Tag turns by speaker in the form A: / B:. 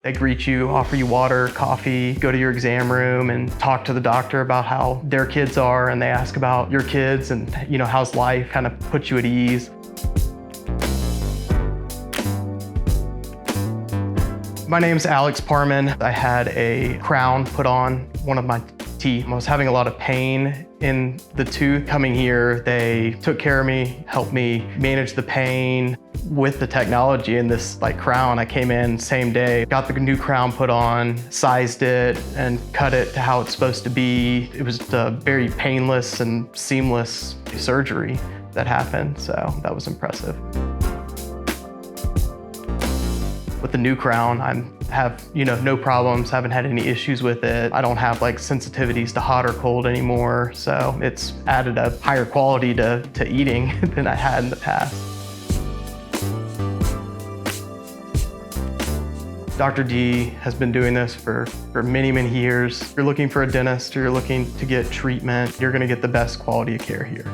A: They greet you, offer you water, coffee, go to your exam room and talk to the doctor about how their kids are, and they ask about your kids and, how's life, kind of put you at ease. My name's Alex Parman. I had a crown put on one of my teeth. I was having a lot of pain in the tooth. Coming here, they took care of me, helped me manage the pain. With the technology in this crown, I came in same day, got the new crown put on, sized it, and cut it to how it's supposed to be. It was a very painless and seamless surgery that happened, so that was impressive. With the new crown, I have no problems, haven't had any issues with it. I don't have sensitivities to hot or cold anymore, so it's added a higher quality to eating than I had in the past. Dr. D has been doing this for many, many years. If you're looking for a dentist or you're looking to get treatment, you're gonna get the best quality of care here.